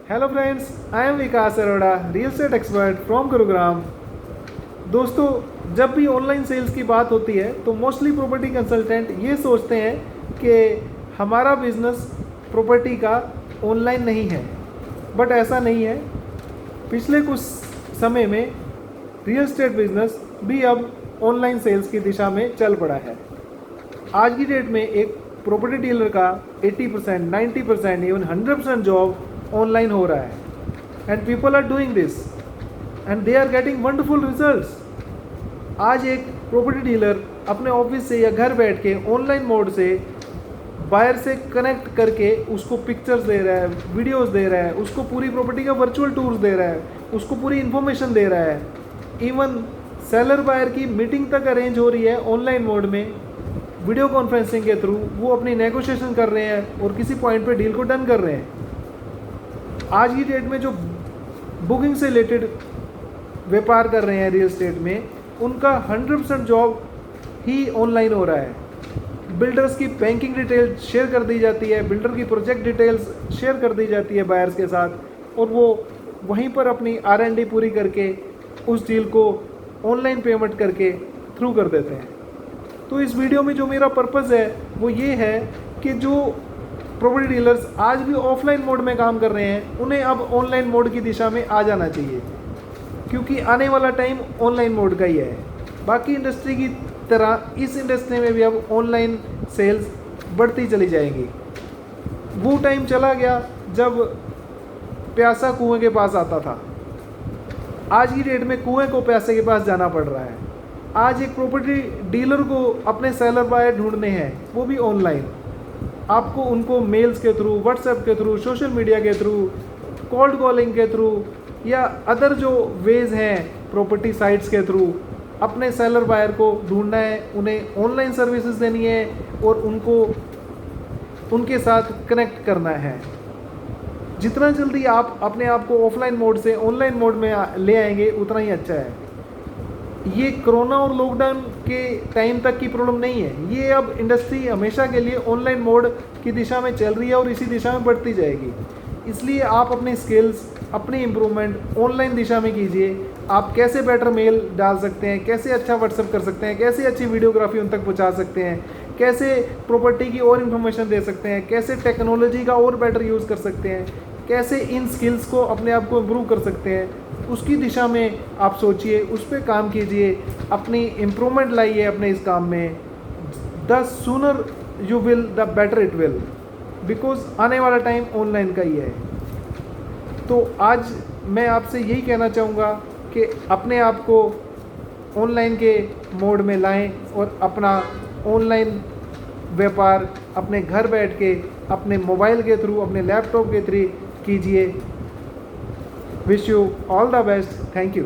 Hello friends, I am Vikas Arora, real estate expert from Gurugram. दोस्तों, जब भी ऑनलाइन सेल्स की बात होती है तो मोस्टली प्रॉपर्टी कंसल्टेंट ये सोचते हैं कि हमारा बिजनेस प्रॉपर्टी का ऑनलाइन नहीं है, बट ऐसा नहीं है। पिछले कुछ समय में रियल एस्टेट बिजनेस भी अब ऑनलाइन सेल्स की दिशा में चल पड़ा है। आज की डेट में एक प्रॉपर्टी डीलर का 80%, 90%, इवन 100% जॉब ऑनलाइन हो रहा है and people are doing this and they are getting wonderful results. आज एक प्रॉपर्टी डीलर अपने ऑफिस से या घर बैठ के ऑनलाइन मोड से बायर से कनेक्ट करके उसको पिक्चर्स दे रहा है, वीडियोस दे रहा है, उसको पूरी प्रॉपर्टी का वर्चुअल टूर्स दे रहा है, उसको पूरी इन्फॉर्मेशन दे रहा है। इवन सेलर बायर की मीटिंग तक अरेंज हो रही है ऑनलाइन मोड में, वीडियो कॉन्फ्रेंसिंग के थ्रू। वो अपनी नेगोशिएशन कर रहे हैं और किसी पॉइंट पे डील को डन कर रहे हैं। आज की डेट में जो बुकिंग से रिलेटेड व्यापार कर रहे हैं रियल एस्टेट में, उनका 100% जॉब ही ऑनलाइन हो रहा है। बिल्डर्स की बैंकिंग डिटेल शेयर कर दी जाती है, बिल्डर की प्रोजेक्ट डिटेल्स शेयर कर दी जाती है बायर्स के साथ, और वो वहीं पर अपनी R&D पूरी करके उस डील को ऑनलाइन पेमेंट करके थ्रू कर देते हैं। तो इस वीडियो में जो मेरा पर्पज़ है वो ये है कि जो प्रॉपर्टी डीलर्स आज भी ऑफलाइन मोड में काम कर रहे हैं, उन्हें अब ऑनलाइन मोड की दिशा में आ जाना चाहिए, क्योंकि आने वाला टाइम ऑनलाइन मोड का ही है। बाकी इंडस्ट्री की तरह इस इंडस्ट्री में भी अब ऑनलाइन सेल्स बढ़ती चली जाएंगी। वो टाइम चला गया जब प्यासा कुएं के पास आता था। आज की डेट में कुएं को प्यासे के पास जाना पड़ रहा है। आज एक प्रॉपर्टी डीलर को अपने सेलर बायर ढूंढने हैं, वो भी ऑनलाइन। आपको उनको मेल्स के थ्रू, व्हाट्सएप के थ्रू, सोशल मीडिया के थ्रू, कोल्ड कॉलिंग के थ्रू या अदर जो वेज हैं प्रॉपर्टी साइट्स के थ्रू अपने सेलर बायर को ढूंढना है, उन्हें ऑनलाइन सर्विसेज देनी है और उनको उनके साथ कनेक्ट करना है। जितना जल्दी आप अपने आप को ऑफलाइन मोड से ऑनलाइन मोड में ले आएंगे उतना ही अच्छा है। ये कोरोना और लॉकडाउन के टाइम तक की प्रॉब्लम नहीं है, ये अब इंडस्ट्री हमेशा के लिए ऑनलाइन मोड की दिशा में चल रही है और इसी दिशा में बढ़ती जाएगी। इसलिए आप अपनी स्किल्स, अपनी इम्प्रूवमेंट ऑनलाइन दिशा में कीजिए। आप कैसे बेटर मेल डाल सकते हैं, कैसे अच्छा व्हाट्सएप कर सकते हैं, कैसे अच्छी वीडियोग्राफी उन तक पहुंचा सकते हैं, कैसे प्रॉपर्टी की और इन्फॉर्मेशन दे सकते हैं, कैसे टेक्नोलॉजी का और बेटर यूज़ कर सकते हैं, कैसे इन स्किल्स को अपने आप को इम्प्रूव कर सकते हैं, उसकी दिशा में आप सोचिए, उस पर काम कीजिए, अपनी इम्प्रूवमेंट लाइए अपने इस काम में। The sooner you will the better it will, because आने वाला टाइम ऑनलाइन का ही है। तो आज मैं आपसे यही कहना चाहूँगा कि अपने आप को ऑनलाइन के मोड में लाएं और अपना ऑनलाइन व्यापार अपने घर बैठ के, अपने मोबाइल के थ्रू, अपने लैपटॉप के थ्रू कीजिए। Wish you all the best. Thank you.